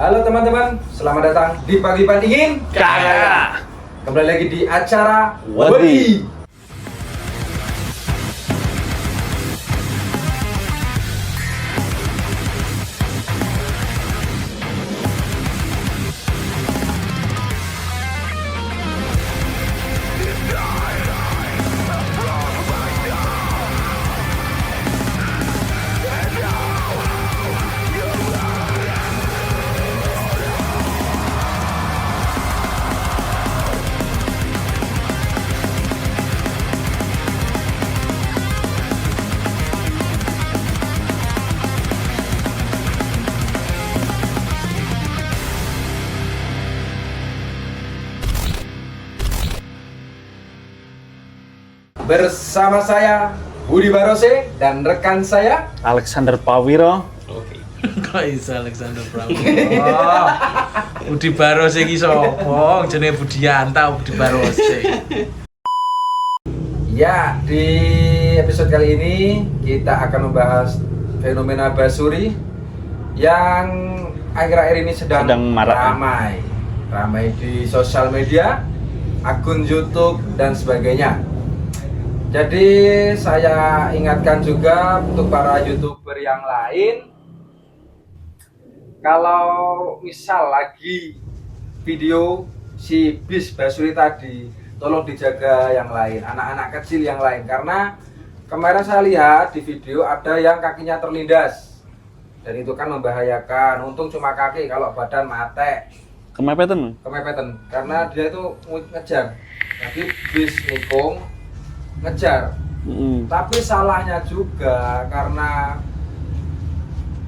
Halo teman-teman, selamat datang di Pagi Pandingin. Kagak. Kembali lagi di acara Wedi. Bersama saya Budi Barose dan rekan saya. Alexander Pawiro. Kok iso Alexander Prabowo? Budi Barose iki sapa? Jenenge Budianta Budi Barose. Ya, di episode kali ini kita akan membahas fenomena Basuri yang akhir-akhir ini sedang Sedang marak. ramai di sosial media, akun YouTube dan sebagainya. Jadi saya ingatkan juga untuk para YouTuber yang lain, kalau misal lagi video si bis Basuri tadi, tolong dijaga yang lain, anak-anak kecil yang lain, karena kemarin saya lihat di video ada yang kakinya terlindas dan itu kan membahayakan. Untung cuma kaki, kalau badan mate Kemepetan. karena dia itu ngejar, jadi bis nikung ngejar. Tapi salahnya juga karena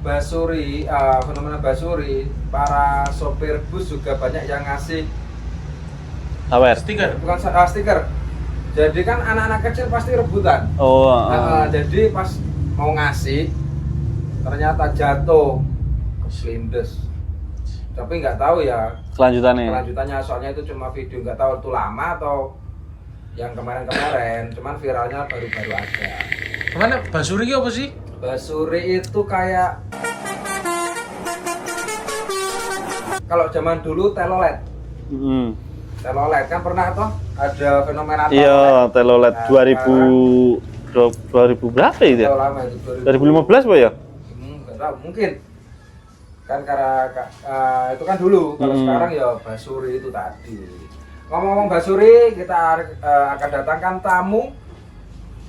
Basuri, fenomena Basuri, para sopir bus juga banyak yang ngasih Sawer. Stiker. bukan stiker. Jadi kan anak-anak kecil pasti rebutan. Oh. Jadi pas mau ngasih ternyata jatuh keselindes. Tapi nggak tahu ya kelanjutannya, soalnya itu cuma video, nggak tahu itu lama atau yang kemarin-kemarin, cuman viralnya baru-baru aja. Kemana Basuri iki apa sih? Basuri itu kayak kalau zaman dulu telolet. Telolet kan pernah toh ada fenomena telolet. Iya, telolet Nah, 2000 berapa itu ya? Udah lama itu 2015 Pak ya? Nggak tahu, mungkin kan karena itu kan dulu. Kalau sekarang ya Basuri itu tadi. Ngomong-ngomong Basuri, kita akan datangkan tamu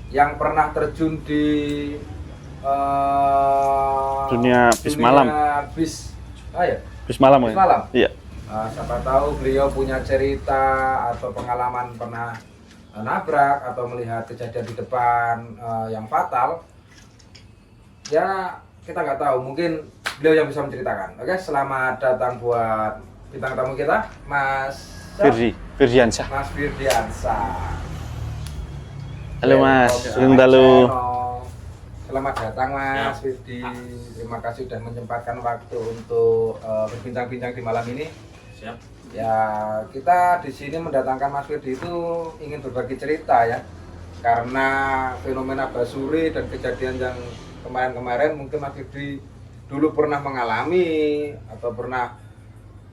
yang pernah terjun di Dunia bis malam. Bis Malam Bis ya? malam. Iya. Siapa tahu beliau punya cerita atau pengalaman pernah nabrak atau melihat kejadian di depan yang fatal. Ya, kita nggak tahu, mungkin beliau yang bisa menceritakan. Oke, selamat datang buat bintang tamu kita, Mas Firdiansyah. Mas Firdiansyah. Halo Mas, Selamat dalu. Selamat datang Mas Firdi. Terima kasih sudah menyempatkan waktu untuk berbincang-bincang di malam ini. Siap. Ya, kita di sini mendatangkan Mas Firdi itu ingin berbagi cerita ya. Karena fenomena Basuri dan kejadian yang kemarin-kemarin mungkin Mas Firdi dulu pernah mengalami atau pernah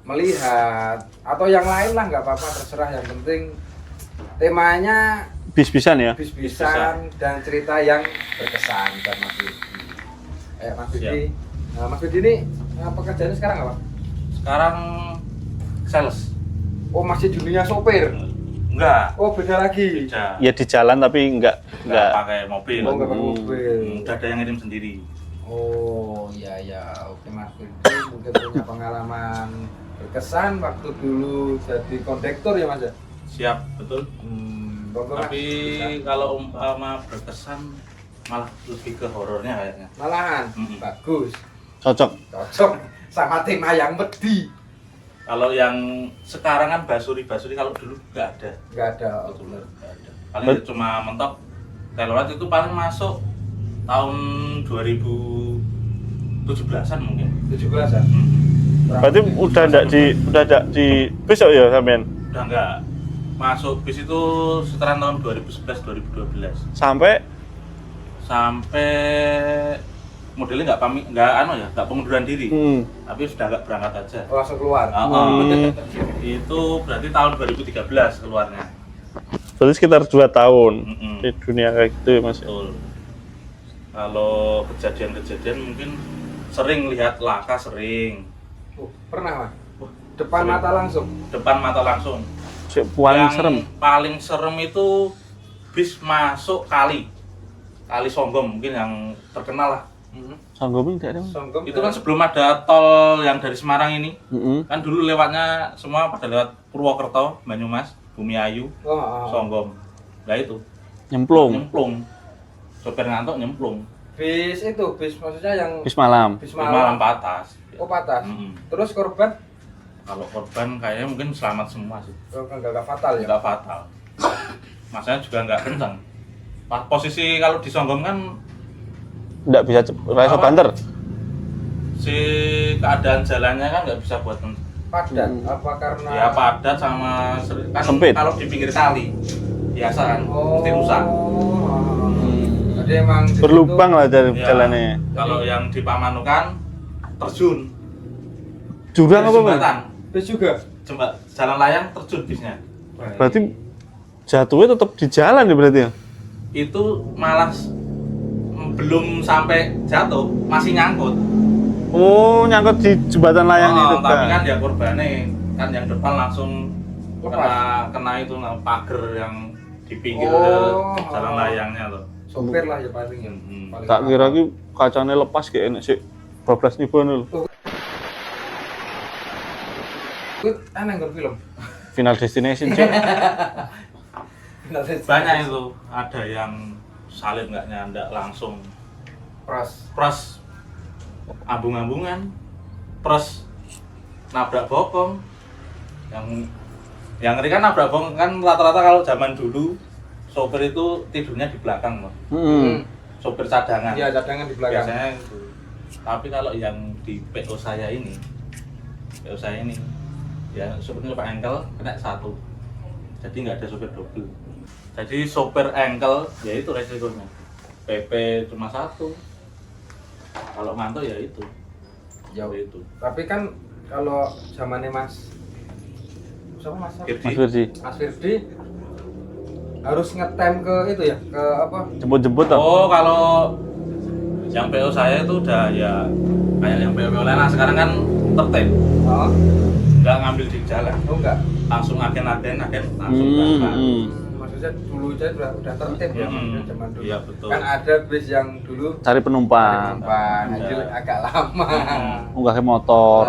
melihat atau yang lain lah, nggak apa-apa, terserah, yang penting temanya Bis-bisan ya? bis-bisan dan cerita yang berkesan dan Mas Firdi. Mas Firdi, Mas Firdi ini pekerjaannya sekarang apa? Sekarang sales. Oh, masih dunia sopir? Enggak. Oh, beda lagi. Beda. Ya di jalan tapi enggak pakai mobil. Oh, nggak pakai mobil. Udah ada yang ngirim sendiri. Oh, iya. Oke, Mas Firdi mungkin punya pengalaman berkesan waktu dulu jadi kondektur ya Mas ya? Siap, betul. Mas, Tapi bisa. kalau umpama berkesan malah lebih ke horornya kayaknya. Malahan bagus, cocok. cocok sama tema yang wedi. Kalau yang sekarang kan Basuri kalau dulu nggak ada. Nggak ada. Betul, nggak ada. Paling cuma mentok telolet itu paling masuk tahun 2017-an mungkin. 17-an. Berarti udah enggak di besok ya sampean? Udah enggak. Masuk bis itu sekitaran tahun 2011 2012. Sampai modelnya nggak pengunduran diri, tapi sudah nggak berangkat aja. Oh, langsung keluar. Itu berarti tahun 2013 keluarnya. Berarti sekitar 2 tahun Mm-mm. di dunia kayak gitu ya Mas. Betul. Kalau kejadian-kejadian mungkin sering lihat laka sering. Pernah, Mas? Wah, Depan sering. mata langsung. Depan mata langsung. Paling Yang serem. paling serem itu bis masuk kali Songgom mungkin yang terkenal lah. Sangguping tidak ada. Mas? Songgom. Itu kan sebelum ada tol yang dari Semarang ini, Mm-mm. kan dulu lewatnya semua pada lewat Purwokerto, Banyumas, Bumiayu, Oh. Songgom. Nah itu Nyemplung. sopir ngantuk nyemplung. Bis itu, bis maksudnya yang Bis malam. bis Di malam patas. Oh, patah. Mm-mm. Terus korban Kalau korban kayaknya mungkin selamat semua sih, nggak fatal ya? nggak fatal. Masanya juga nggak kencang. Posisi kalau di Songgom kan Tidak bisa rasa Apa? banter. si keadaan jalannya kan nggak bisa buat kencang. Padat. Apa karena Ya padat sama kan Sempit. kalau di pinggir kali biasa kan Oh. mesti rusak. Jadi emang di situ- Berlubang lah dari Ya, jalannya. kalau yang di Pamanukan terjun Jurang apa Mas? jembatan, bis juga. jalan layang terjun bisnya. Berarti jatuhnya tetap di jalan ya berarti ya? Itu malah belum sampai jatuh masih nyangkut. Oh, nyangkut di jembatan layang itu Tapi kan ya korbannya kan yang depan langsung Lepas. kena itu pagar yang di pinggir jalan layangnya loh. Sopir lah ya paling ya. Paling Tak kira fatal. ki kacane lepas kayak enak sih. 12 ribu lho. Itu aneh nggak film. Final Destination cuy. Banyak itu, ada yang salib nggak nyandak langsung pros ambung-ambungan, pros nabrak bokong. Yang ngeri kan nabrak bokong kan rata-rata kalau zaman dulu sopir itu tidurnya di belakang loh. Sopir cadangan. Iya, cadangan di belakang. Biasanya itu. Tapi kalau yang di PO saya ini ya sopirnya Pak Engkel kena 1. Jadi nggak ada sopir double. Jadi sopir engkel ya itu resikonya. PP cuma 1. Kalau ngantuk ya itu. Jauh. Itu. Tapi kan kalau zamannya Mas siapa Mas? Mas Firdi. Mas Firdi harus ngetem ke itu ya, ke apa? Jemput-jemput toh. Oh, kalau yang PO saya itu udah ya kayak yang PO lain sekarang kan tertib. Oh, Nggak ngambil di jalan. oh enggak. Langsung agen langsung berangkat. Maksudnya dulu aja udah tertib ya, maksudnya zaman dulu. Iya, betul. Kan ada bis yang dulu Cari penumpang. penumpang, Ada. jadi agak lama. Unggah ke motor.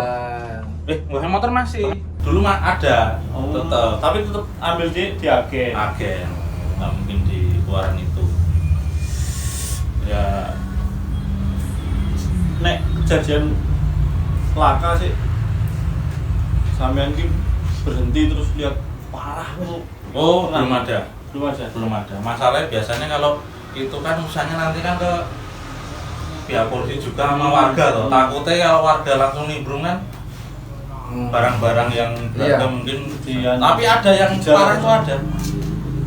Nggak motor masih. Dulu mah ada, tetep. Tapi tetap ambil di agen. Agen. Nggak mungkin di luaran itu. Ya nek kejadian laka sih sampean ki berhenti terus lihat parah tuh. Oh, Pernah? belum ada. Belum ada. Masalahnya biasanya kalau itu kan urusannya nanti kan ke pihak polisi juga sama warga loh. Takutnya kalau warga langsung nimbrung kan barang-barang yang berharga Iya. mungkin. Iya. Tapi ada yang Jalan. parah tuh ada.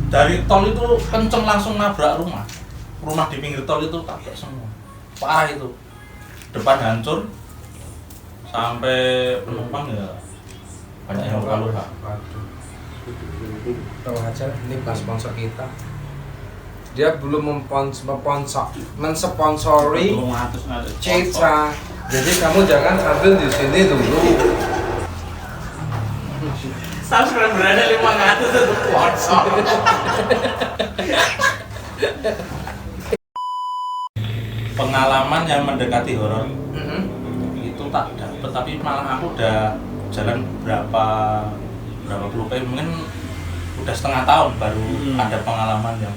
Dari tol itu kenceng langsung nabrak rumah. Rumah di pinggir tol itu tabrak semua. Parah itu. Depan hancur sampai penumpang ya banyak yang luka-luka. Tahu aja ini pas sponsor kita. Dia belum mensponsori Citra. Jadi kamu jangan ambil di sini dulu. Subscribernya 500 itu sponsor. Pengalaman yang mendekati horor itu tak dapet, tapi malah aku udah jalan berapa puluh kali, mungkin udah setengah tahun baru ada pengalaman yang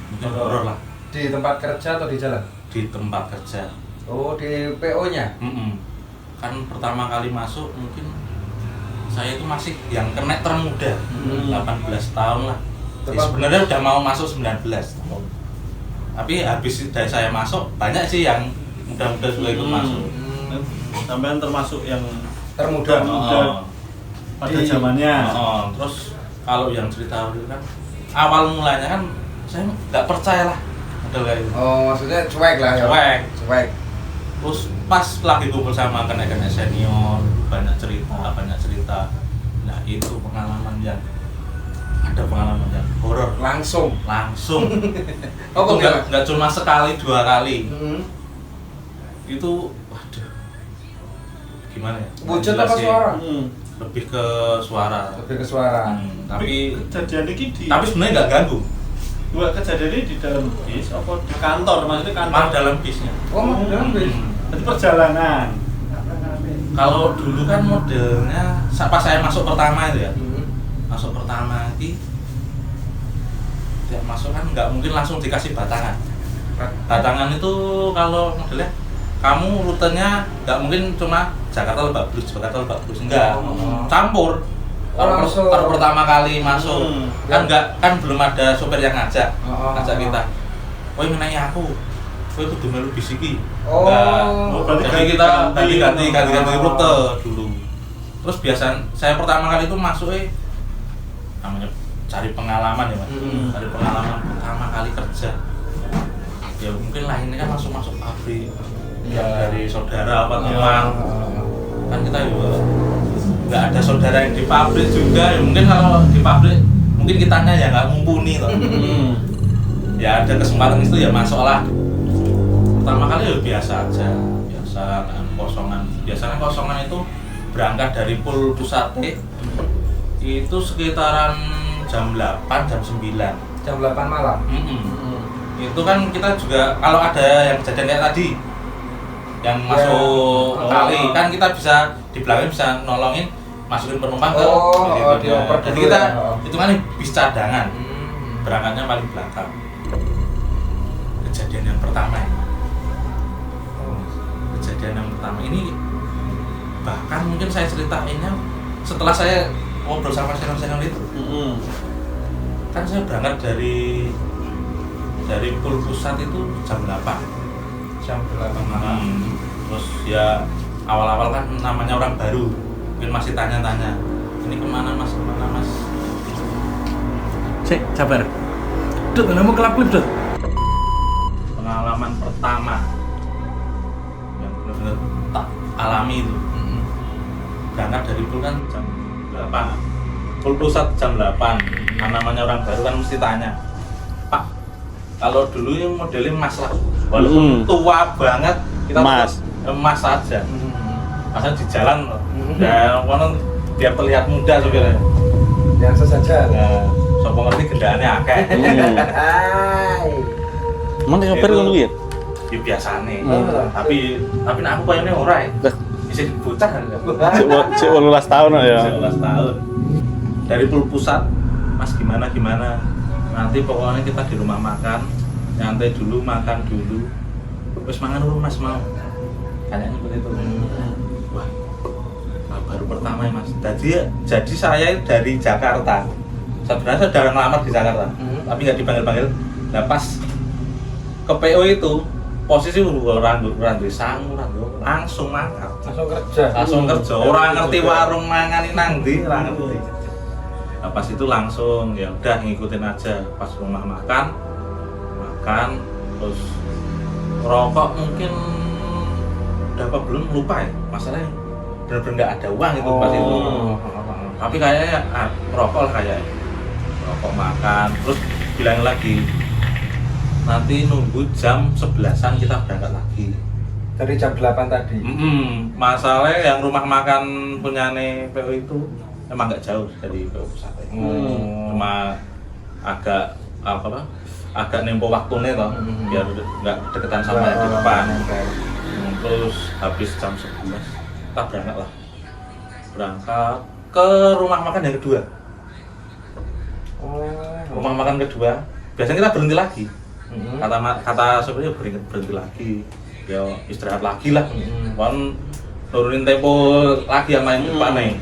mungkin horor lah Di tempat kerja atau di jalan? di tempat kerja. Oh, di PO-nya. Kan pertama kali masuk mungkin saya itu masih yang kena termuda, 18 tahun lah. Ya, sebenarnya udah mau masuk 19. Tapi habis dari saya masuk banyak sih yang muda-muda juga ikut masuk. Sampean termasuk yang Termuda. pada Di- zamannya. Terus kalau yang cerita itu kan awal mulanya kan saya nggak percaya lah model kayak gitu. Oh, maksudnya cuek lah ya. Cuek. Cuek. Terus pas lagi kumpul sama rekan-rekan senior, banyak cerita. Nah itu pengalaman yang horor Langsung. Oh, itu nggak cuma sekali 2 kali. Itu waduh, gimana ya? Wujud Jelas apa sih. suara? Lebih ke suara. Tapi Tapi kejadian ini di sebenarnya nggak ganggu. dua kejadian ini di dalam bis apa di kantor, maksudnya kantor Malah dalam bisnya. Oh, mau dalam bis. Berarti perjalanan. Kalau dulu kan modelnya pas saya masuk pertama itu ya. Masuk pertama ini tiap masuk kan nggak mungkin langsung dikasih batangan. Batangan itu kalau modelnya kamu rutenya nggak mungkin cuma Jakarta Lebak Bulus enggak, campur. Kalau pertama kali masuk kan belum ada sopir yang ngajak kita. Woi menanya aku, woi kudu melu bis iki. Jadi kita ganti rute dulu. Terus saya pertama kali itu masuk namanya cari pengalaman ya Mas. Cari pengalaman pertama kali kerja. Ya mungkin lainnya kan masuk pabrik. Ya dari saudara apa teman. Kan kita juga nggak ada saudara yang di pabrik juga. Ya mungkin kalau di pabrik mungkin kitanya ya nggak mumpuni toh. Ya ada kesempatan itu ya masuklah. Pertama kali ya biasa aja, kan kosongan. Biasanya kosongan itu berangkat dari Pul Pusate itu sekitaran jam 8, jam 9. Jam 8 malam. Itu kan kita juga kalau ada yang kejadian kayak tadi yang masuk kali kan kita bisa di belakang bisa nolongin masukin penumpang ke jadi kita hitungannya bis cadangan. Berangkatnya paling belakang. Kejadian yang pertama ini bahkan mungkin saya ceritainnya setelah saya ngobrol sama senior itu. Kan saya berangkat dari Pul Pusat itu jam 8 malam. Terus ya awal-awal kan namanya orang baru mungkin masih tanya-tanya ini kemana mas. Cek, sabar. Dut, mau kelap-kelip, Dut. Pengalaman pertama yang benar-benar tak alami itu. Berangkat dari Pul kan jam 8. Pul Pusat jam 8. Namanya orang baru kan mesti tanya, Pak, kalau dulu yang modelnya mas lah, walaupun tua banget kita emas saja. Masa di jalan loh. Dan biar terlihat muda supirnya. Biasa saja. Nah, sopo ngerti gendaannya akeh. Emang sopir ngono ya? Ya biasane. Tapi nek aku kayaknya ora ya. Isih bocah kan. Cek 18 tahun ya. 18 tahun. Dari Pul Pusat, Mas gimana? Nanti pokoknya kita di rumah makan, nyantai dulu, makan dulu. Terus mangan dulu Mas mau. Kayaknya seperti itu. Wah, baru pertama ya Mas. Jadi saya dari Jakarta. Sebenarnya saya udah ngelamar di Jakarta, tapi nggak dipanggil-panggil. Nah pas ke PO itu posisi orang sangu langsung mangkat. Langsung kerja. Orang ngerti warung mangani nang ndi, ora ngerti. Nah, pas itu langsung ya udah ngikutin aja. Pas rumah makan terus rokok mungkin udah apa belum lupa ya masalahnya bener-bener nggak ada uang itu pas itu. Tapi kayaknya rokok lah kayaknya rokok makan terus bilang lagi nanti nunggu jam 11-an kita berangkat lagi Dari jam 8 tadi. Masalahnya yang rumah makan punyane PO itu emang nggak jauh dari PO Pusat. Cuma agak nempo waktunya toh, biar nggak deketan sama yang di depan. Terus habis jam 11 kita berangkat ke rumah makan yang kedua. Rumah makan kedua biasanya kita berhenti lagi. Kata sopirnya berhenti lagi, ya istirahat lagi lah. Kan turunin tempo lagi sama yang depan nih.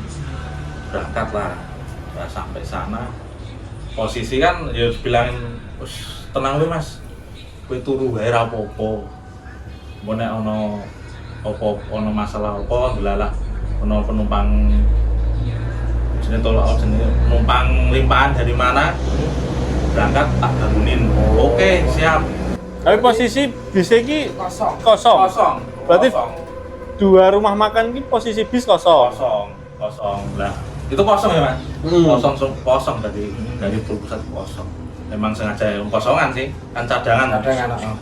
Berangkat lah. Nah, sampai sana posisi kan ya bilangin tenang lu Mas, kowe turu wae ra apa-apa. Mun nek ono masalah apa delalah ono penumpang jenenge penumpang limpahan dari mana berangkat tak bangunin. Oke, siap. Tapi posisi bis iki Kosong. kosong. Berarti kosong. 2 rumah makan ini posisi bis kosong. Kosong lah. Itu kosong ya mas? Kosong dari pusat kosong. Memang sengaja kosongan sih, kan cadangan. Nah,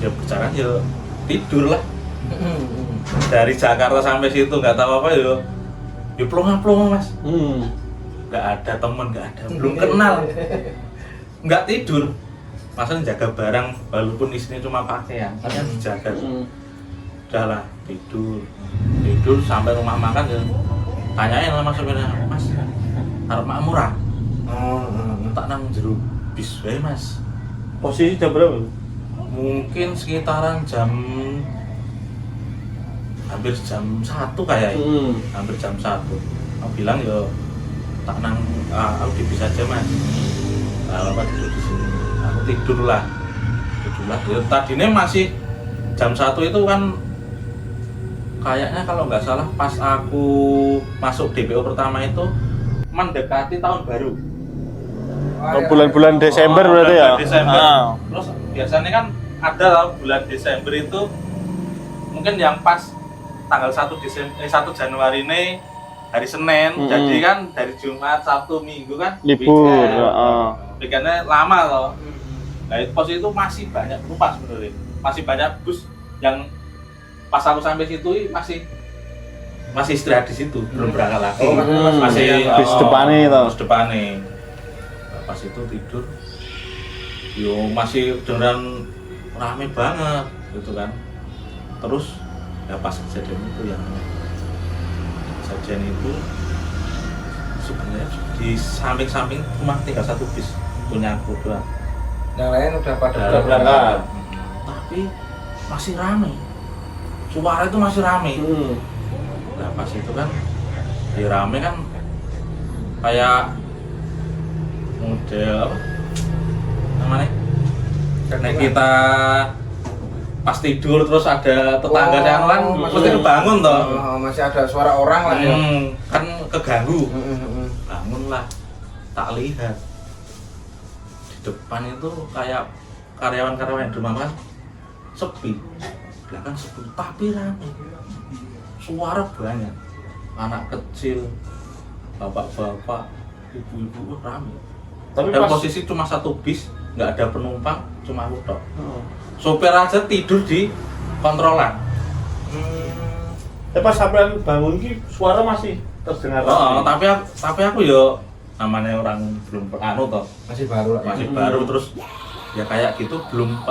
dia berjalan ya tidur lah. Dari Jakarta sampai situ nggak tahu apa ya. Ya plonga mas. Nggak ada temen, nggak ada, belum kenal. Nggak tidur. Masa jaga barang walaupun isinya cuma pakaian, kan dijaga. Udahlah tidur sampai rumah makan ya tanyain sama sopirnya, mas harap mak murah tak nang jero bis wae mas. Posisi jam berapa? Mungkin sekitaran hampir jam 1 kayaknya. Hampir jam 1 aku bilang ya tak nang aku di bis aja mas. Apa tidur di sini aku tidur lah ya, tadinya masih jam 1 itu kan kayaknya kalau nggak salah pas aku masuk DPO pertama itu mendekati tahun baru. Bulan-bulan Desember berarti ya? Bulan Desember. Terus biasanya kan ada lah bulan Desember itu mungkin yang pas tanggal 1 Januari ini hari Senin. Jadi kan dari Jumat, Sabtu, Minggu kan libur. Weekendnya lama loh. Nah pos itu masih banyak penumpang sebenarnya. Masih banyak bus yang pas aku sampai situ masih istirahat di situ, belum berangkat lagi. Masih bis depannya itu. Bis depannya. Nah, pas itu tidur, yo masih beneran rame banget gitu kan. Terus ya pas kejadian itu sebenarnya di samping-samping cuma tinggal 1 bis punya aku doang. Yang lain udah pada berangkat. Tapi masih rame. Suara itu masih rame. Nah pas itu kan di rame kan kayak model apa namanya? Karena kita pas tidur terus ada tetangga yang lain mesti bangun toh. Masih ada suara orang lah ya. Kan keganggu. Bangun lah. Tak lihat di depan itu kayak karyawan-karyawan di rumah kan sepi. Belakang sepi tapi rame. Suara banyak. Anak kecil, bapak-bapak, ibu-ibu rame. Tapi dan pas posisi cuma 1 bis, nggak ada penumpang, cuma aku tok. Sopir aja tidur di kontrolan. pas sampai bangun ki suara masih terdengar. Tapi aku yo namanya orang belum toh. Masih baru lah. Masih baru terus ya kayak gitu belum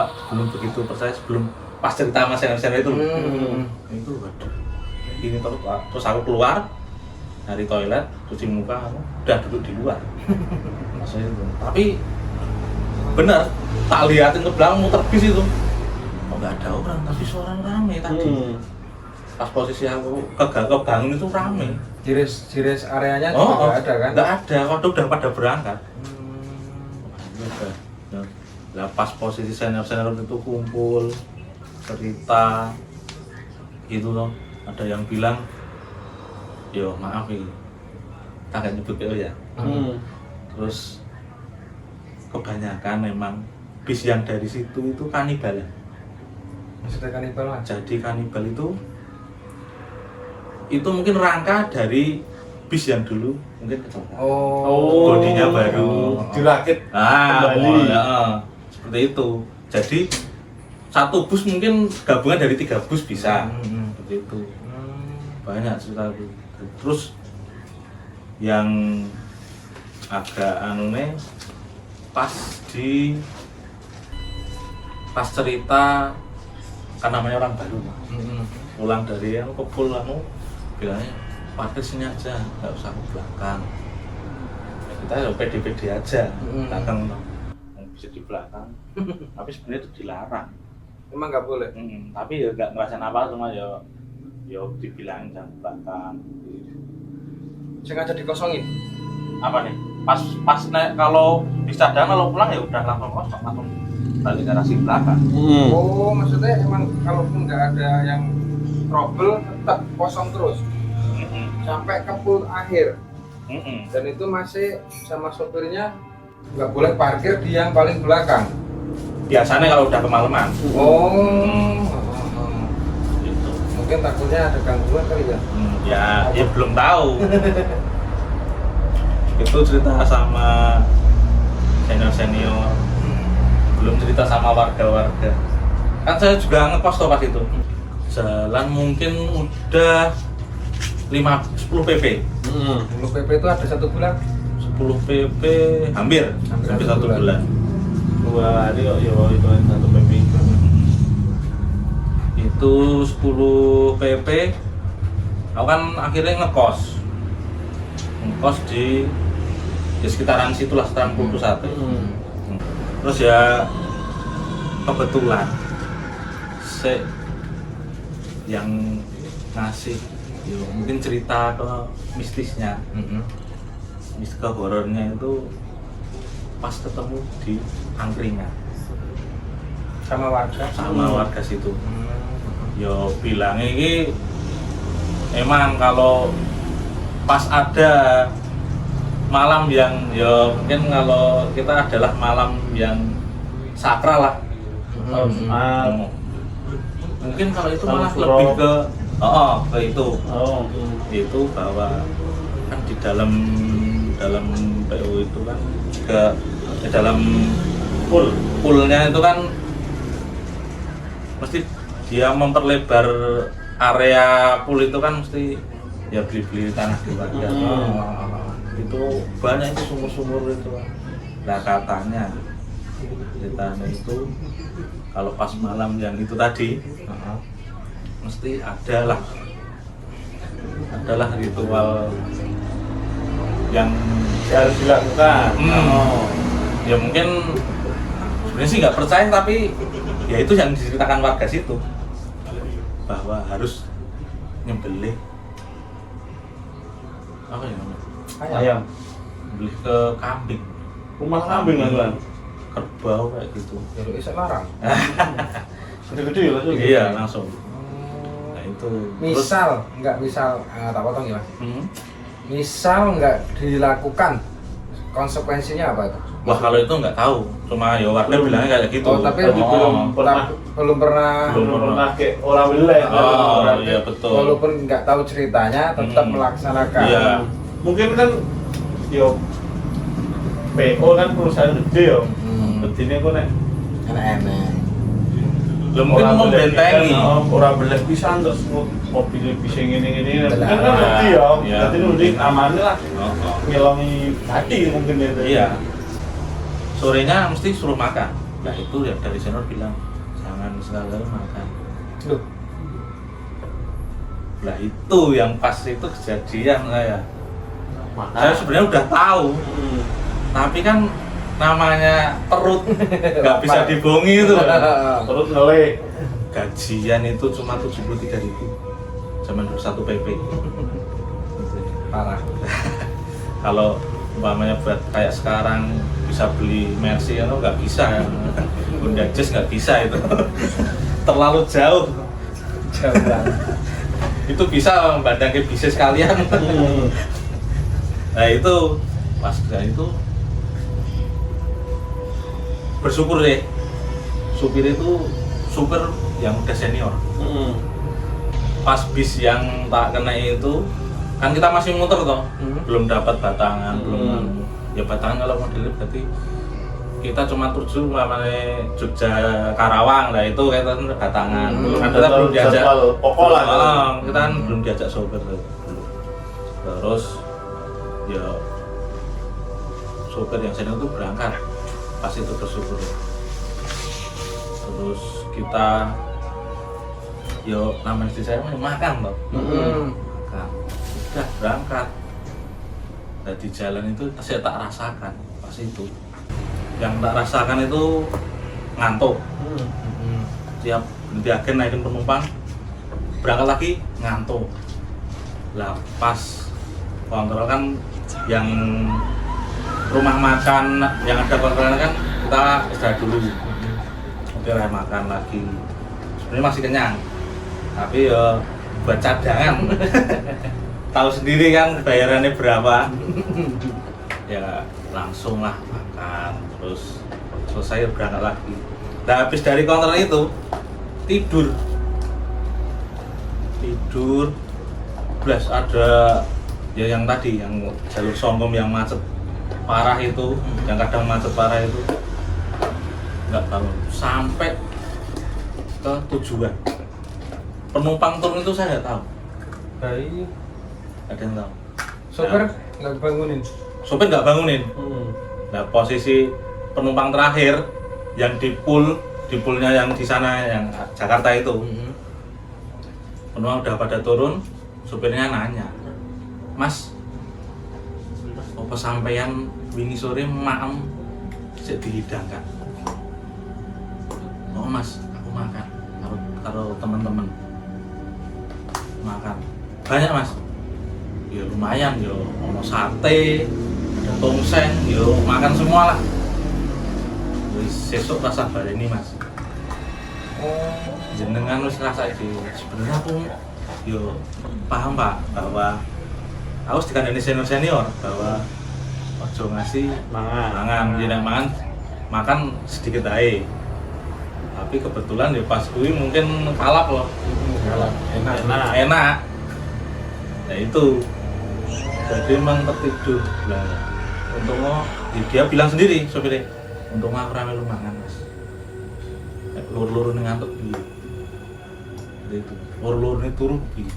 begitu percaya sebelum pas cerita mas senior itu. Itu waduh. Ini terus aku keluar dari toilet, cuci muka, aku udah duduk di luar. Maksudnya itu. Tapi benar, tak liatin ke belakang muter bis itu. Kok nggak ada orang, tapi suara rame tadi. Pas posisi aku kebangun itu rame. Jiris areanya juga nggak ada kan? Nggak ada, waktu udah pada berangkat. Nah, pas posisi senior itu kumpul cerita gitu loh, ada yang bilang yo maaf nih tak nyebut PO ya. Terus kebanyakan memang bis yang dari situ itu kanibal. Maksudnya kanibal lah. Jadi kanibal itu mungkin rangka dari bis yang dulu mungkin kecelakaan. Bodinya baru dirakit kembali. Seperti itu. Jadi satu bus mungkin gabungan dari 3 bus bisa. Seperti itu. Banyak cerita itu. Terus yang agak anune pas cerita kan namanya orang baru pulang dari yang kepul bilangnya parkir sini aja, nggak usah ke belakang. Kita ya pede-pede aja, belakang bisa di belakang. Tapi sebenarnya itu dilarang. Emang nggak boleh. Tapi ya nggak ngerasain apa, cuma ya dibilangin jangan belakang. Sengaja dikosongin. Apa nih? Pas naik kalau bisa cadangan kalau pulang ya udah langsung kosong, langsung balik ke arah belakang. Oh, maksudnya emang kalaupun nggak ada yang trouble tetap kosong terus sampai ke pool akhir. Dan itu masih sama sopirnya nggak boleh parkir di yang paling belakang. Biasanya kalau udah kemalaman. mungkin takutnya ada gangguan kali ya. Ya belum tahu. Itu cerita sama senior, belum cerita sama warga-warga. Kan saya juga ngekos tuh pas itu. Jalan mungkin udah 10 pp. 10 PP itu ada 1 bulan. 10 pp hampir Hampir 1 1 bulan. 2 hari kok yo itu 1 PP. Itu 10 pp. Aku kan akhirnya ngekos di sekitaran situlah, sekitaran Kultus Sate. Terus ya kebetulan yang ngasih mungkin cerita ke mistisnya, mistis ke horornya itu pas ketemu di angkringan Sama warga situ. Yo bilangnya ini emang kalau pas ada malam yang ya mungkin kalau kita adalah malam yang sakral lah. Mungkin kalau itu malah lebih ke itu. Itu bahwa kan di dalam PO itu kan ke dalam poolnya itu kan mesti dia memperlebar area pool itu kan mesti ya beli tanah di warga. Itu banyak itu sumur-sumur itu. Nah katanya ceritanya itu kalau pas malam yang itu tadi mesti adalah ritual yang Harus dilakukan. Ya mungkin sebenarnya sih nggak percaya, tapi ya itu yang diceritakan warga situ bahwa harus nyembelih apa ya namanya? Ayam. Beli ke kambing, Rumah kambing kan. kerbau kayak gitu. Ya lu isek larang. Gede-gede ya langsung. Iya langsung. Nah itu. Misal tak potong ya Mas. Misal nggak dilakukan, konsekuensinya apa itu? Wah kalau itu nggak tahu, cuma ya warga bilangnya kayak gitu. Oh, tapi belum pernah belum pernah kayak orang belek. berarti iya betul. Walaupun nggak tahu ceritanya tetap melaksanakan. Iya. Mungkin kan yo PO kan perusahaan gede yo. Bedine kok nek Enak-enak. Lo mungkin membentengi. Orang belek pisan terus mobil bisa ngene-ngene. Kan Benar. ngerti ya. Iya. Berarti nudik aman lah. Oh. Ngelongi hati mungkin itu. Iya. Sorenya mesti suruh makan. Nah itu ya dari senior bilang jangan sekali makan. Loh, Lah itu yang pas itu kejadian saya. Saya sebenarnya udah tahu, tapi kan namanya perut nggak bisa dibohongi itu. Terus ngelek. Gajian itu cuma 73.000 zaman 1 PP. parah. Kalau umpamanya buat kayak sekarang bisa beli Mercy atau nggak bisa ya. Honda Jazz nggak bisa itu. Terlalu jauh. Jauh banget. Itu bisa membandang ke bisnis kalian. Nah itu pas itu bersyukur deh, supir itu supir yang udah senior. Pas bis yang tak kena itu kan kita masih muter toh, belum dapat batangan, belum ya batangan kalau modelnya berarti kita cuma tuju namanya Jogja Karawang lah itu kita batangan, kita belum diajak pokok lah. Kita kan belum diajak sopir terus ya sopir yang senior itu berangkat pas itu bersyukur terus kita yo namanya istri saya mau makan loh makan udah berangkat nah, di jalan itu saya tak rasakan pas itu yang tak rasakan itu ngantuk tiap berhenti agen naikin penumpang berangkat lagi ngantuk lah pas kontrol kan yang rumah makan yang ada kontrolnya kan kita istirahat dulu oke lah makan lagi sebenarnya masih kenyang tapi ya buat cadangan tahu sendiri kan bayarannya berapa ya langsung lah makan terus selesai berangkat lagi nah habis dari kontrol itu tidur tidur blas ada ya yang tadi yang jalur Songkom yang macet parah itu, yang kadang macet parah itu nggak bangun sampai ke tujuan. Penumpang turun itu saya nggak tahu. Baik. Ada yang tahu? Sopir nggak bangunin. Sopir nggak bangunin. Nah posisi penumpang terakhir yang di poolnya yang di sana yang Jakarta itu, penumpang udah pada turun, sopirnya nanya, Mas, apa sampeyan wingi sore maem sik dihidangkan? Oh Mas, aku makan karo teman-teman. Makan. Banyak Mas. Ya lumayan yo, ono sate, ada tongseng, yo makan semua lah. Wis sesuk rasa baleni Mas. Oh. Jenengan wis rasa iki. Sebenarnya aku yo paham Pak bahwa aku dikandani senior bahwa ojo ngasih mangan, jeneng makan sedikit aja. Tapi kebetulan ya pas kuwi mungkin kalap loh. Kalap. Enak. Nah itu. Jadi emang tertidur. Lah untungnya dia bilang sendiri sopirnya, untungnya aku rame lu mangan Mas. Lur-lur ini ngantuk piye. Itu. Lur-lur ini turu piye.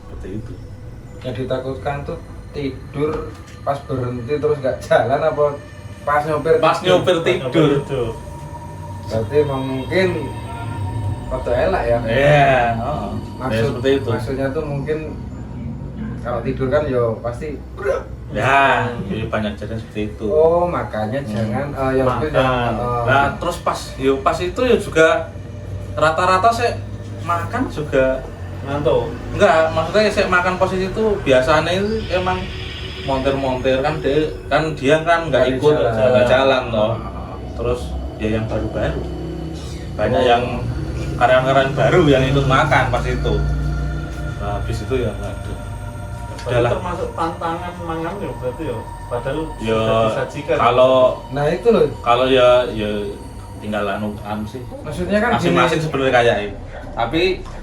Seperti itu. Yang ditakutkan tuh tidur pas berhenti terus nggak jalan apa pas nyopir tidur. Berarti emang mungkin foto elak ya. Iya, oh. Seperti itu. Maksudnya tuh mungkin kalau tidur kan yo pasti Ya, jadi banyak jadi seperti itu. oh makanya jangan yang itu jangan Nah, terus pas itu ya juga rata-rata saya makan juga ngantuk. enggak, maksudnya saya makan posisi itu biasanya itu emang montir-montir kan dia kan nggak ikut nggak jalan toh. Terus ya yang baru-baru banyak yang karyawan-karyawan baru yang ikut makan pas itu. Nah, habis itu ya nggak ada. Berarti termasuk tantangan mangan ya berarti ya. Padahal Ya sudah disajikan. nah itu loh kalau ya tinggal anu sih. maksudnya kan Masing-masing gini, sebenarnya kayak ini. Tapi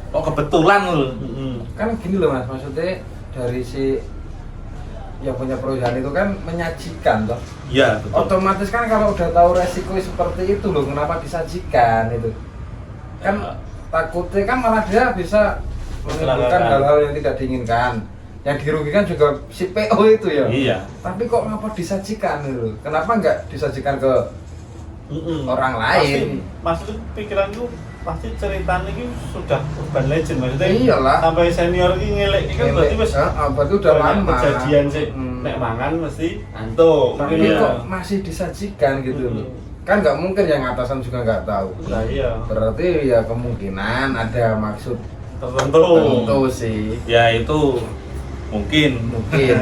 kok kebetulan loh. kan gini loh Mas, maksudnya dari si yang punya perusahaan itu kan menyajikan toh. Iya, betul. Otomatis kan kalau udah tahu resiko seperti itu loh, kenapa disajikan itu? Kan Ya. takutnya kan malah dia bisa menimbulkan Kecelakaan. hal-hal yang tidak diinginkan. Yang dirugikan juga si PO itu ya. Iya. Tapi kok ngapa disajikan itu? Kenapa nggak disajikan ke orang lain? Maksud pikiranku pasti ceritanya ini sudah urban legend maksudnya. Iyalah. Sampai senior ini ngelek ini kan berarti wis berarti udah banyak lama. kejadian sih. Nek mangan mesti ngantuk. Tapi Iya. kok masih disajikan gitu loh. Kan nggak mungkin yang atasan juga nggak tahu. Nah, iya. Berarti ya kemungkinan ada maksud Tertentu. sih. Ya itu mungkin Mungkin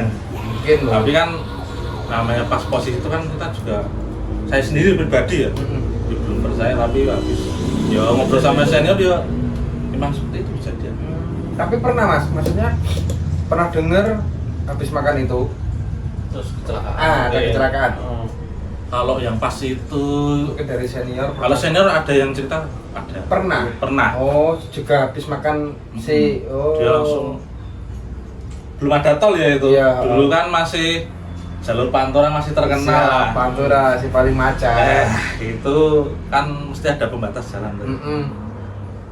loh. tapi kan namanya pas posisi itu kan kita juga saya sendiri pribadi ya belum percaya tapi habis ya ngobrol sama senior dia memang seperti itu kejadian. Tapi pernah Mas, maksudnya pernah dengar habis makan itu Terus kecelakaan. ada kecelakaan. Kalau yang pas itu Mungkin dari senior. kalau senior ada yang cerita ada pernah. Oh, juga habis makan si dia langsung belum ada tol ya itu. Iya. Dulu kan masih jalur Pantura masih terkenal lah. Pantura si paling macet. Itu kan mesti ada pembatas jalan tuh. Mm-mm.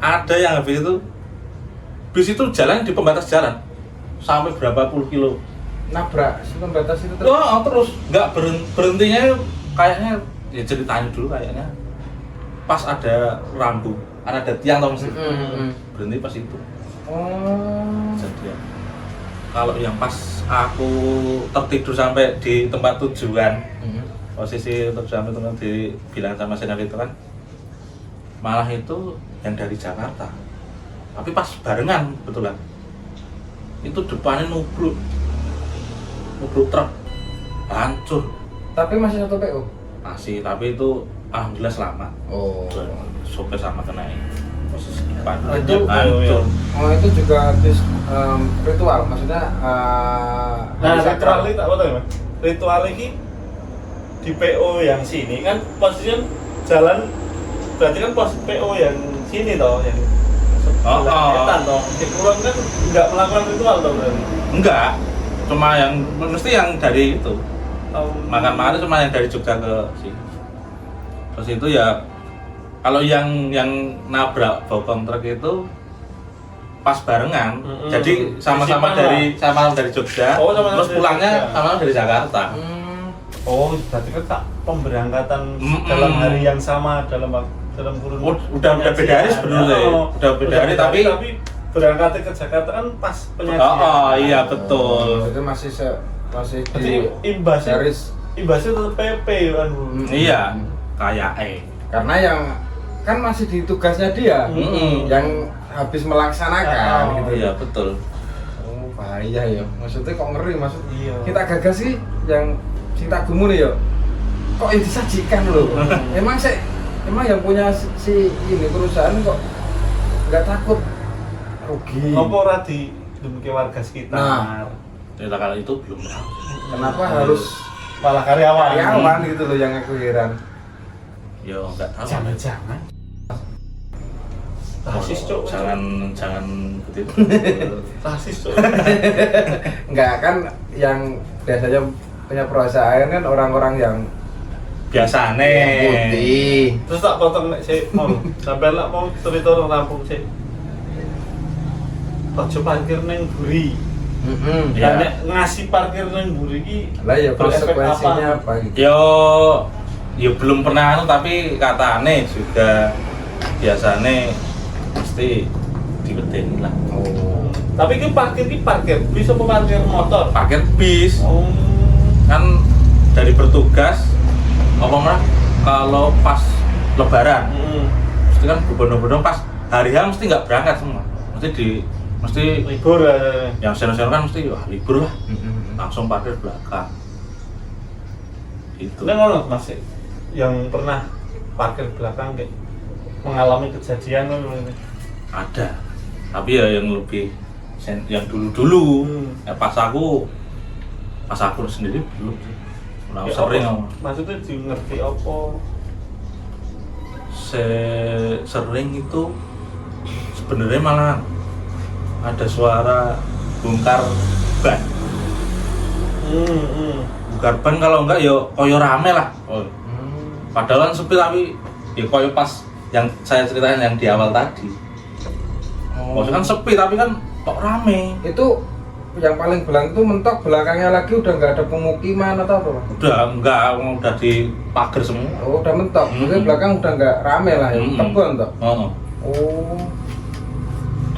Ada yang habis itu bis itu jalan di pembatas jalan sampai berapa puluh kilo. Nabrak si pembatas itu terus. Wah, terus nggak berhentinya kayaknya ya ceritanya dulu kayaknya pas ada rambu, kan ada tiang tau mesti. Berhenti pas itu. Oh. Jadi kalau yang pas aku tertidur sampai di tempat tujuan, posisi tujuan itu kan dibilang sama senior itu kan malah itu yang dari Jakarta, tapi pas barengan betulan itu depannya nubruk truk hancur. Tapi masih satu PO. Masih, tapi itu alhamdulillah selamat. Oh. Sopir sama kena posisi depan Itu hancur. Oh, itu juga habis ritual, maksudnya Nah, habis ritual sakral. itu apa tuh, Mas? Ritual ini di PO yang sini kan posisinya jalan berarti kan pos PO yang sini toh yang Setan toh. Di kulon kan enggak melakukan ritual toh berarti. Enggak, cuma yang mesti yang dari itu makan itu cuma yang dari Jogja ke sini. Terus itu ya kalau yang nabrak bokong truk itu pas barengan, jadi sama-sama dari Jogja, terus pulangnya sama-sama dari Jakarta. Oh, berarti kan tak pemberangkatan dalam hari yang sama dalam kurun. Udah beda hari sebenarnya. Udah beda hari tapi berangkat ke Jakarta kan pas penyajian. Oh iya betul. Itu masih Jadi imbasnya tetap PP kan. Iya, kayak karena yang kan masih di tugasnya dia yang habis melaksanakan gitu. Iya betul. Oh bahaya ya, maksudnya kok ngeri maksud. Iya. Kita gagal sih yang cinta gumun ya. Kok yang disajikan loh. emang yang punya si ini perusahaan kok nggak takut rugi. Ngopo ora di ke warga sekitar. Nah. Ternyata kalau itu belum tahu. Kenapa harus Malah karyawan gitu loh yang aku heran. Yo nggak tahu. Jangan. Rasis cok. Jangan begitu. Rasis cok. Enggak kan yang biasanya punya perusahaan kan orang-orang yang Biasane. putih. Terus tak potong nek sik mau. Sampai lak mau cerita nang Lampung sik. Ojo parkir neng buri. Iya. Nek ngasih parkir neng buri iki Lah ya berefek konsekuensinya apa gitu. Yo belum pernah tapi katane juga biasane mesti dibedeni lah. Oh. Tapi ki parkir bis apa parkir motor? Parkir bis Oh. kan dari bertugas apa mah kalau pas lebaran mesti kan berbondong-bondong pas hari H mesti nggak berangkat semua, mesti Libur yang senior kan mesti wah libur lah, langsung parkir belakang itu. Nek ngono Mas yang pernah parkir belakang kayak mengalami kejadian ngono. Ada, tapi ya yang lebih yang dulu ya pas aku sendiri belum sih. Nah, Ya, sering maksudnya di ngerti apa? Sering itu sebenarnya malah ada suara bongkar ban. Bongkar ban kalau enggak ya koyo rame lah. Padahal kan sepi tapi ya koyo pas yang saya ceritain yang di awal tadi. Maksudnya kan sepi tapi kan kok rame. Itu yang paling belakang itu mentok, belakangnya lagi udah nggak ada pemukiman atau apa? Udah di pagar semua. Oh, udah mentok. Jadi belakang udah nggak rame lah ya, kebun toh. Oh.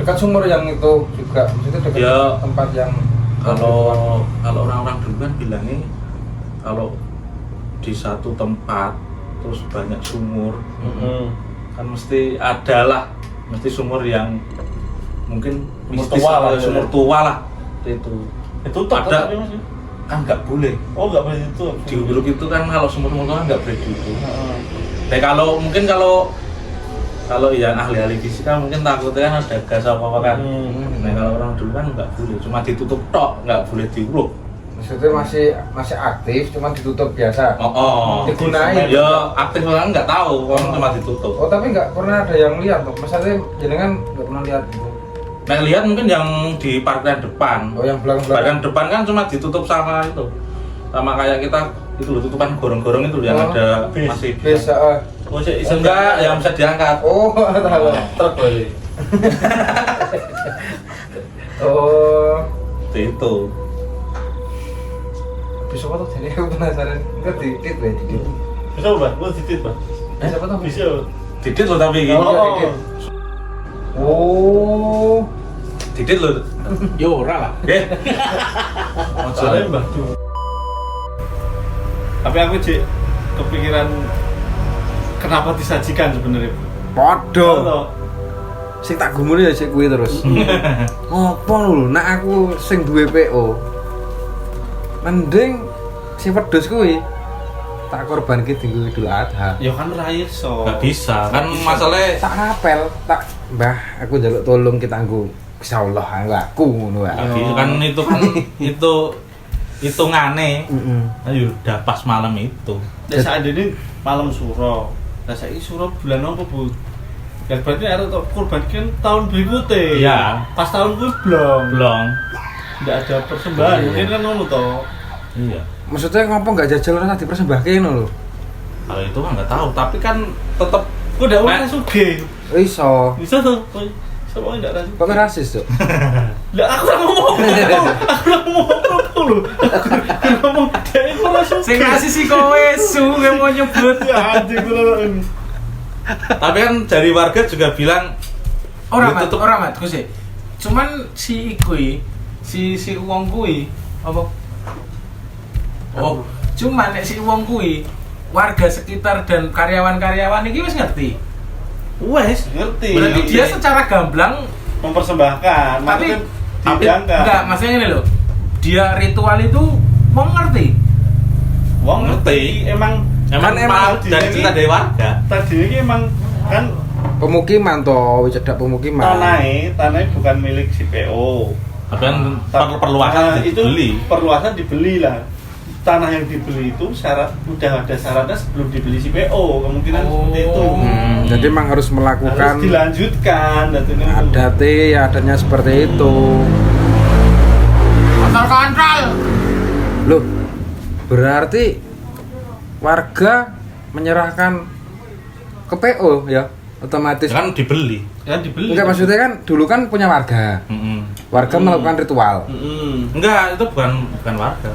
Dekat sumur yang itu juga, maksudnya dekat Ya, tempat yang kalau orang-orang dulu kan bilangnya kalau di satu tempat terus banyak sumur kan mesti sumur yang mungkin sumur tua lah itu Tutup ada tapi Mas. kan nggak boleh Oh, enggak boleh ditutup. di Ubuluk itu kan kalau sumur kan nggak boleh ditutup. Kalau yang ahli fisika mungkin takutnya kan ada gas apa kan. Nah kalau orang dulu kan nggak boleh, cuma ditutup tok, nggak boleh diuruk. maksudnya masih aktif, cuma ditutup biasa. Digunain. Ya aktif kan nggak tahu, kan cuma ditutup. Oh, tapi nggak pernah ada yang lihat tuh. Maksudnya jenengan nggak pernah lihat gitu. Nah lihat mungkin yang di parkiran depan. Oh, yang belakang. Parkiran depan kan cuma ditutup sama itu, sama kayak kita itu loh tutupan gorong-gorong itu yang ada bis. masih. Bisa. Oh, sik Enggak, yang bisa diangkat. Oh, tahu. truk balik. Oh. Itu. Bisa apa tuh? Jadi aku penasaran. Enggak dikit deh. Bisa, Mbak? Lu titit, Mbak? Bisa apa tuh? Bisa. Didit loh tapi ini. Oh. Oh. Didit loh. Yo ora lah. Soalnya Mbak tuh. Tapi aku cek kepikiran kenapa disajikan sebenarnya. Podo. Sing tak gumune ya sik kuwi terus. Ngopo lho, nek aku sing duwe PO. Mending sing wedhus kuwi tak korbanke dinggo Idul Adha. Ya kan ora iso. Nggak bisa kan masalahnya Tak apel, tak Mbah, aku njaluk tolong kita nggo insyaallah aku ngono wae. nggak bisa. Kan itu hitungane. Ayo udah pas malam itu. Nek saat ini malam suro. Lah saiki suro bulan apa, Bu? Ya berarti ada kurban kan tahun berikutnya. Iya. Pas tahun itu belum. Belum. Enggak ada persembahan. Iya. Mungkin kan ngono toh. Iya. Maksudnya ngopo nggak jajal ora dipersembahke ngono lho. Kalau itu kan nggak tahu, tapi kan tetap Kok udah Nek. orang sugih. Iso. Bisa tuh. Sama enggak rasis. Kok rasis, Cuk? Lah aku ora ngomong. Aku ora ngomong lho. Aku ngomong dia itu ora sugih. Sing ngasih si kowe su yang mau nyebut. Ya anjing lho. tapi kan dari warga juga bilang Ora ya mat, tetep- ora mat, Gus. Cuman si kuwi, si wong kuwi apa? Oh, cuman nek si wong kuwi warga sekitar dan karyawan-karyawan iki wis ngerti. Wes ngerti. Berarti dia secara gamblang mempersembahkan, tapi maksudnya diundangkan. enggak, maksudnya ini loh. Dia ritual itu wong ngerti. Wong ngerti, emang emang tadi dari ini- cerita dari warga. tadi ini emang kan Pemukiman toh, wis cedak pemukiman. tanahnya bukan milik si PO. Tapi kan Ta- perluasan itu dibeli. perluasan dibeli lah. Tanah yang dibeli itu udah ada syaratnya sebelum dibeli si PO, kemungkinan seperti itu. Jadi memang harus melakukan Harus dilanjutkan dan itu. adatnya seperti itu. Kontrol. Loh, berarti warga menyerahkan ke PO ya, otomatis. Kan dibeli. Kan dibeli. Enggak, maksudnya kan dulu kan punya warga. Warga melakukan ritual. Enggak, itu bukan warga,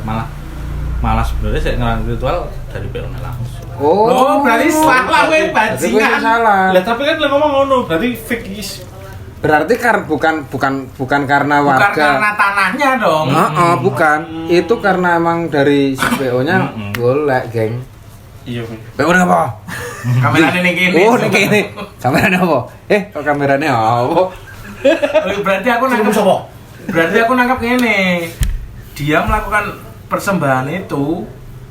malah sebenarnya saya ngelakuin ritual dari PO langsung. Oh, berarti salah kowe Berarti gue bajingan. salah. Lah tapi kan lo ngomong ngono, berarti fake is. Berarti bukan karena Bukan warga. karena tanahnya dong. Bukan. Itu karena emang dari si PO-nya golek, geng. Iya, PO apa? Kameranya ning kene. Oh, ning kene. Kameranya apa? Kok kameranya apa? Oh, berarti aku nangkep Berarti aku nangkep ngene. Dia melakukan persembahan itu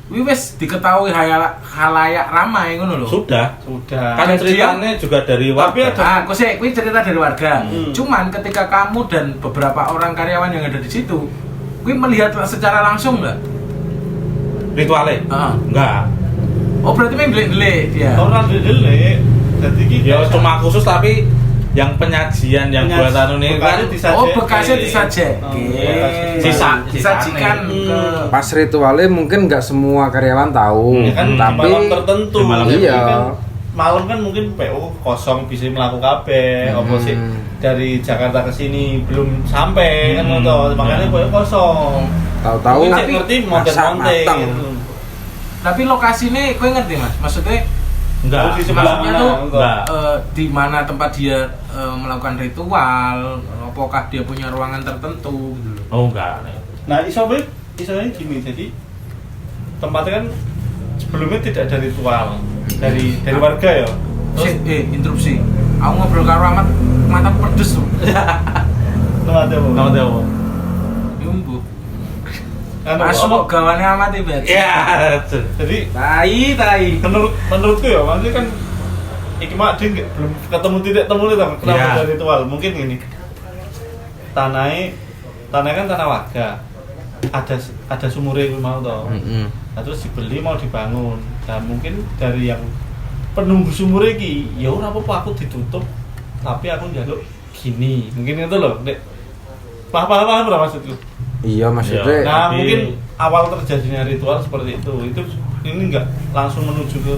wis diketahui halayak ramai ngono lho. Sudah. Kan Dan ceritanya juga dari Tapi warga. Aku sih, kuwi cerita dari warga. Cuman ketika kamu dan beberapa orang karyawan yang ada di situ, kuwi melihat secara langsung enggak? Ritualnya? Enggak. Oh, berarti main delik-delik dia. Orang dele. Jadi gitu. Ya cuma khusus tapi yang penyajian yang buatan ini kan Oh, bekasnya disajek. Disajikan Disajikan ke Pas ritualnya mungkin nggak semua karyawan tahu, Ya kan di tapi malam tertentu. Di malam iya. Kan malam kan mungkin PO kosong bisa melakukan kabeh, apa sih dari Jakarta ke sini belum sampai kan ngono, makanya PO kosong. tahu-tahu Mungkin saya ngerti masak monte-monte matang. gitu. Tapi lokasinya kowe ngerti, Mas? Maksudnya enggak. Di sebelah maksudnya mana? tuh Enggak. di mana tempat dia melakukan ritual, apakah dia punya ruangan tertentu gitu loh. Oh enggak. Nah, isobe gini, jadi tempatnya kan sebelumnya tidak ada ritual dari warga ya. Terus interupsi. Aku ngobrol karo Ahmad, mataku pedes tuh. Tempatnya apa? Nama dia apa? Nyumbu. Kan Masuk apa? kok gawane Ahmad iki, Bet. Ya. Jadi Tai. menurutku ya, maksudnya kan iki mak dia belum ketemu titik temu nih kenapa Iya. ada ritual. Mungkin gini. Tanahnya kan tanah warga. Ada sumurnya gue mau toh. Nah, terus dibeli mau dibangun. Nah, mungkin dari yang penunggu sumur iki, ya ora apa-apa aku ditutup, tapi aku njaluk gini. Mungkin itu loh, Nek. Paham ora maksudku? Iya, maksudnya Iya. Nah, Tapi- mungkin awal terjadinya ritual seperti itu. Ini enggak langsung menuju ke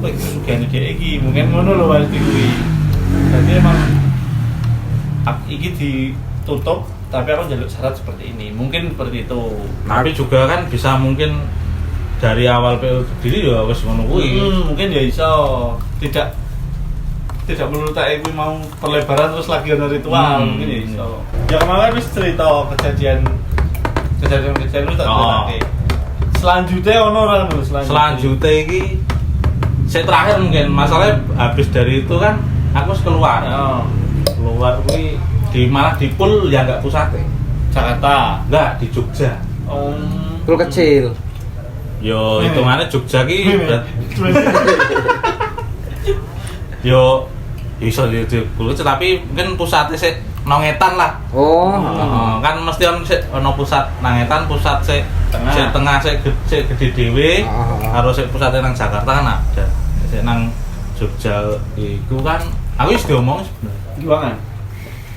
kesugihan dia iki. Mungkin ngono lho Mas kuwi. Jadi emang iki ditutup tapi aku njaluk syarat seperti ini. Mungkin seperti itu. Tapi juga kan bisa mungkin dari awal PO berdiri ya wis ngono kuwi. Mungkin ya iso tidak melulu tak kuwi mau perlebaran terus lagi ada ritual, mungkin ya iso. Ya kemarin wis cerita kejadian itu tak cerita. Selanjutnya ono ora lho Selanjutnya iki saya terakhir mungkin masalahnya habis dari itu kan aku harus keluar. Oh, Keluar kuwi malah di pool ya enggak pusate. Jakarta. Enggak di Jogja. pool kecil. Yo hitungannya Jogja ki yo iso di pool kecil tapi mungkin pusatnya sih Nongetan lah. Oh, Kan mesti ono sik ono pusat Nangetan, pusat sik tengah sik gede dhewe. Harus sik pusate nang Jakarta kan ada. Sik nang Jogja iku kan Aku wis diomong sebenarnya. Giwangan.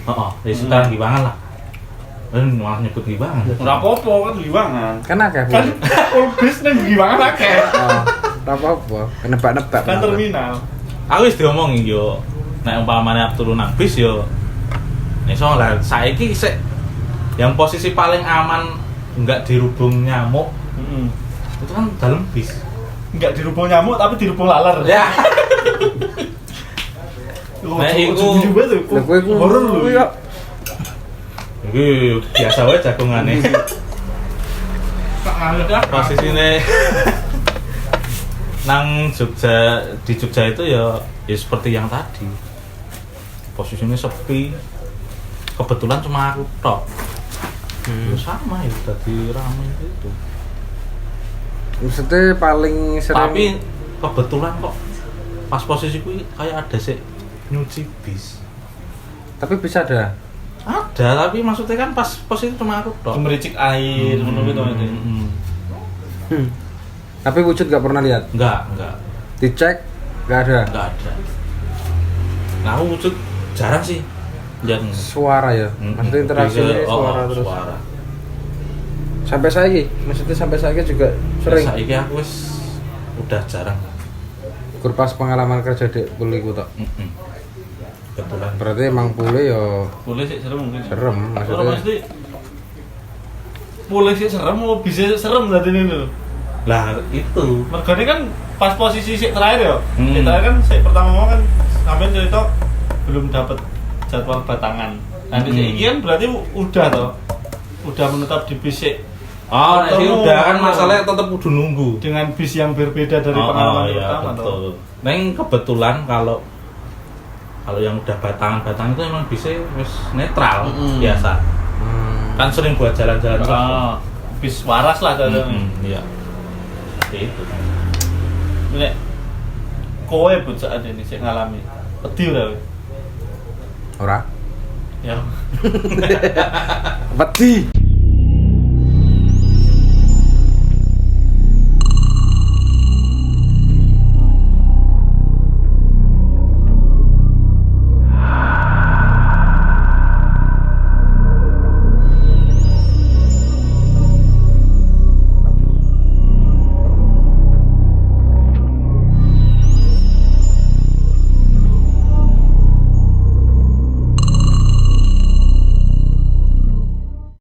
Heeh, ya sekitaran Giwangan lah. Malah nyebut Giwangan. Ora apa-apa kan Giwangan. Kan akeh. Kan full bis nang Giwangan akeh. Oh, ora apa-apa. Nebak-nebak. Kan terminal. Aku wis diomongin yo nek umpamane arep turu nang bis yo iso lah saiki sik yang posisi paling aman enggak dirubung nyamuk itu kan dalam bis. Enggak dirubung nyamuk tapi dirubung laler. Ya. Nah, iku Lha kowe ku horor lho. yo. Iki biasa wae jagongane. Posisine nang Jogja, di Jogja itu ya seperti yang tadi. Posisinya sepi. Kebetulan cuma aku tok. Ya sama ya tadi ramai itu. Maksudnya paling sering. Tapi kebetulan kok pas posisiku kayak ada sih nyuci bis. Tapi bisa ada. Ada, tapi maksudnya kan pas posisi cuma aku tok. Gemericik air ngono kuwi to. Tapi wujud gak pernah lihat. Enggak. Dicek gak ada. Enggak ada. Nah, aku wujud jarang sih. Lihat Suara ya. Maksudnya interaksi suara terus. Suara. Sampai saiki, maksudnya sampai saiki juga sering. Saiki aku wis udah jarang. Kur pas pengalaman kerja di Pule ku tok. Kebetulan. Berarti emang Pule ya Boleh sih serem mungkin. serem Ora maksudnya. mesti boleh sih serem mau bisa serem tadi ini lho. Lah itu. Mergane kan pas posisi sik terakhir ya. Hmm. Sik terakhir kan sik pertama mau kan sampean cerita belum dapat jadwal batangan. Nanti sik iki kan berarti udah toh. Udah menetap di bis sik Oh, nek iki Ketemu. udah kan masalahnya tetap kudu nunggu. dengan bis yang berbeda dari pengalaman pertama toh. betul. Neng kebetulan kalau yang udah batangan itu emang bisa wis netral biasa. Kan sering buat jalan-jalan terus. Ah, bis waras lah jadinya. Iya. Seperti itu. Nek kowe pun saat ini sik ngalami pedih ora kowe? Ora. Ya. Wedi.